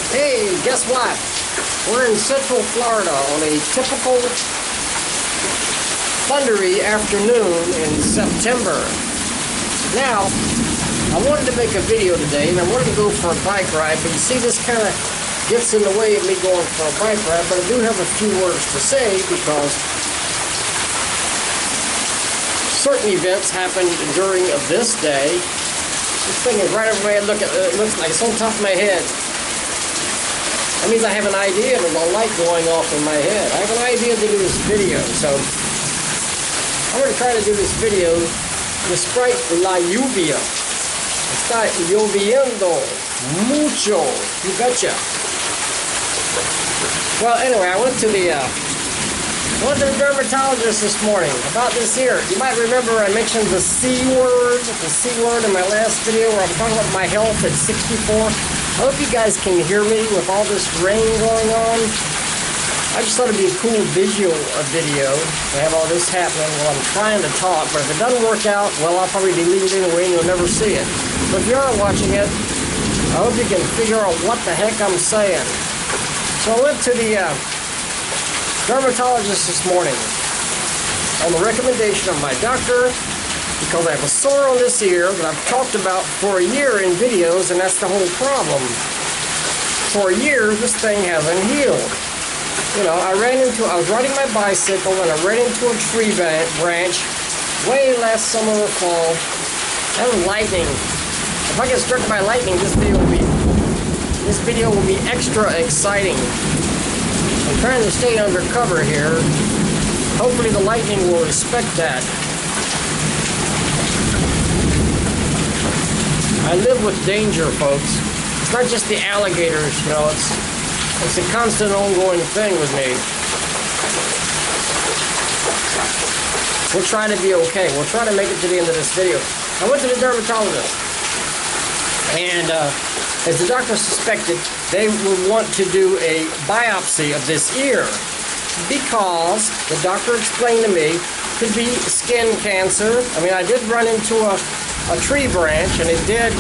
Hey, guess what? We're in Central Florida on a typical thundery afternoon in September. Now, I wanted to make a video today, and I wanted to go for a bike ride, but you see this kind of gets in the way of me going for a bike ride, but I do have a few words to say because certain events happened during this day. This thing is right over my head. Look, it looks like it's on top of my head. That means I have an idea of a light going off in my head. I have an idea to do this video, so I'm going to try to do this video despite la lluvia. Está lloviendo mucho. You betcha. Well, anyway, I went to the dermatologist this morning about this ear. You might remember I mentioned the C word in my last video where I'm talking about my health at 64. I hope you guys can hear me with all this rain going on. I just thought it'd be a cool video to have all this happening while I'm trying to talk, but if it doesn't work out, well, I'll probably delete it anyway and you'll never see it. But if you are watching it, I hope you can figure out what the heck I'm saying. So I went to the dermatologist this morning on the recommendation of my doctor because I have a sore on this ear that I've talked about for a year in videos, and that's the whole problem. For a year, this thing hasn't healed. You know, I was riding my bicycle and I ran into a tree branch way last summer or fall. That was lightning. If I get struck by lightning, this video will be extra exciting. I'm trying to stay undercover here. Hopefully the lightning will respect that. I live with danger, folks. It's not just the alligators, you know, it's a constant ongoing thing with me. We'll try to be okay. We'll try to make it to the end of this video. I went to the dermatologist, and as the doctor suspected, they would want to do a biopsy of this ear because the doctor explained to me it could be skin cancer. I mean, I did run into a tree branch and it did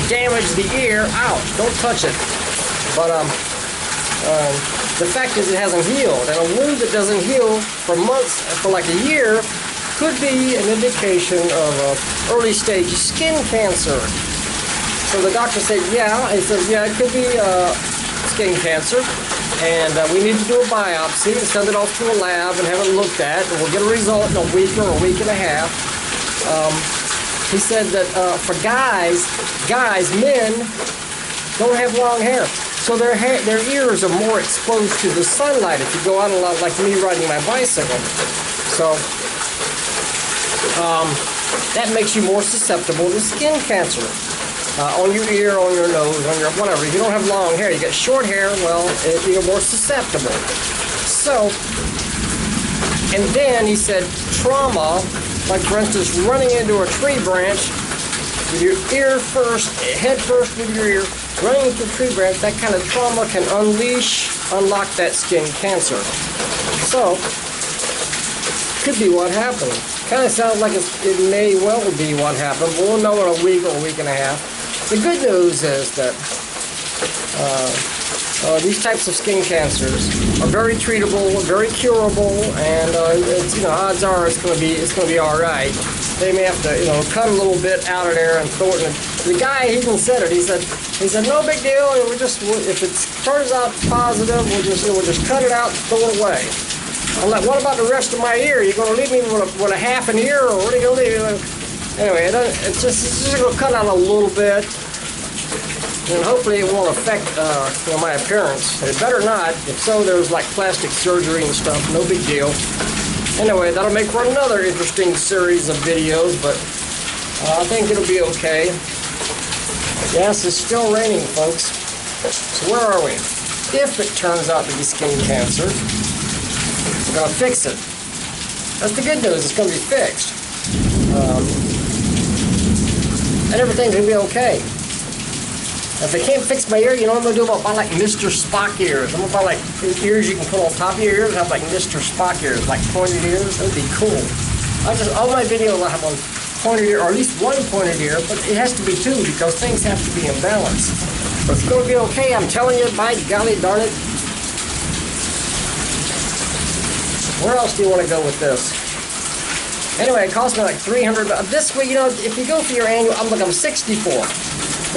damage the ear. Ouch, don't touch it. But the fact is it hasn't healed, and a wound that doesn't heal for months, for like a year, could be an indication of early stage skin cancer. So the doctor said, yeah, he says, yeah, it could be skin cancer, and we need to do a biopsy and send it off to a lab and have it looked at, and we'll get a result in a week or a week and a half. He said that for men don't have long hair, so their ears are more exposed to the sunlight if you go out a lot, like me riding my bicycle. So that makes you more susceptible to skin cancer. On your ear, on your nose, on your whatever. If you don't have long hair, you get short hair, well, you're more susceptible. So, and then he said trauma, like for instance, running into a tree branch with your ear first, head first with your ear, running into a tree branch, that kind of trauma can unlock that skin cancer. So, could be what happened. Kind of sounds like it may well be what happened, but we'll know in a week or a week and a half. The good news is that these types of skin cancers are very treatable, very curable, and it's, you know, odds are it's going to be all right. They may have to, you know, cut a little bit out of there and throw it in. The guy even said it. He said no big deal. If it turns out positive, we'll just cut it out and throw it away. I'm like, what about the rest of my ear? You're going to leave me with a half an ear, or what are you going to leave? Anyway, it's just going to cut out a little bit, and hopefully it won't affect you know, my appearance. It better not. If so, there's like plastic surgery and stuff. No big deal. Anyway, that'll make for another interesting series of videos, but I think it'll be okay. Yes, it's still raining, folks. So where are we? If it turns out to be skin cancer, we're going to fix it. That's the good news. It's going to be fixed. And everything's going to be okay. If they can't fix my ear, you know what I'm going to do? I'm going to buy like Mr. Spock ears. I'm going to buy like ears you can put on top of your ears. I have like Mr. Spock ears, like pointed ears. That would be cool. All my videos I have on pointed ear, or at least one pointed ear, but it has to be two because things have to be in balance. But it's going to be okay, I'm telling you, by golly darn it. Where else do you want to go with this? Anyway, it cost me like $300. This way, you know, if you go for your annual, I'm 64. Now,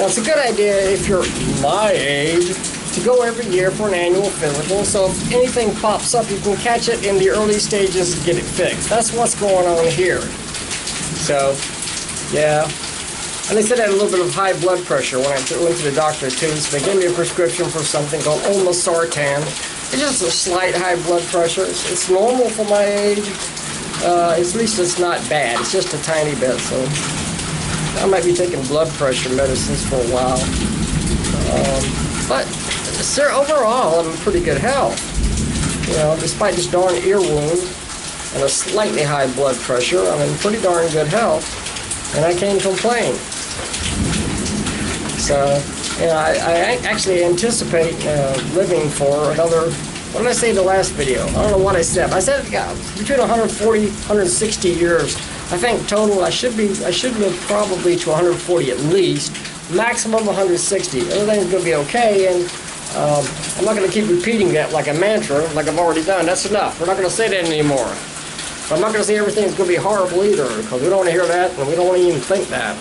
it's a good idea if you're my age to go every year for an annual physical. So if anything pops up, you can catch it in the early stages and get it fixed. That's what's going on here. So, yeah. And they said I had a little bit of high blood pressure when I went to the doctor too. So they gave me a prescription for something called olmesartan. It's just a slight high blood pressure. It's normal for my age. At least it's not bad. It's just a tiny bit. So I might be taking blood pressure medicines for a while. But sir, overall, I'm in pretty good health. You know, despite this darn ear wound and a slightly high blood pressure, I'm in pretty darn good health, and I can't complain. So, you know, I actually anticipate living for another. What did I say in the last video? I don't know what I said. I said between 140, 160 years. I think total I should live probably to 140 at least. Maximum 160. Everything's going to be okay, and I'm not going to keep repeating that like a mantra, like I've already done. That's enough. We're not going to say that anymore. But I'm not going to say everything's going to be horrible either, because we don't want to hear that, and we don't want to even think that.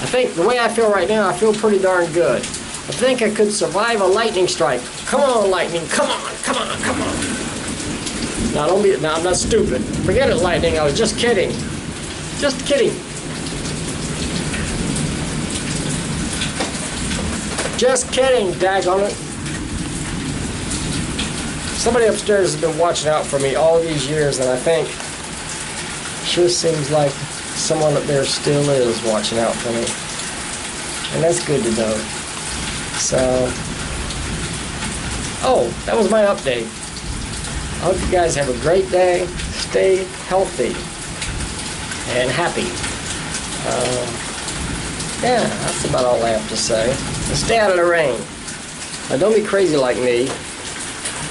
I think the way I feel right now, I feel pretty darn good. I think I could survive a lightning strike. Come on, lightning. Come on, come on, come on. Now, I'm not stupid. Forget it, lightning. I was just kidding. Just kidding. Just kidding, daggone it. Somebody upstairs has been watching out for me all these years, and I think sure seems like someone up there still is watching out for me. And that's good to know. So, oh, that was my update. I hope you guys have a great day. Stay healthy and happy. Yeah, that's about all I have to say. And stay out of the rain. Now, don't be crazy like me.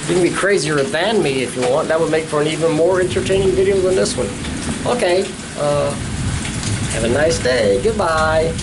You can be crazier than me if you want. That would make for an even more entertaining video than this one. Okay, have a nice day. Goodbye.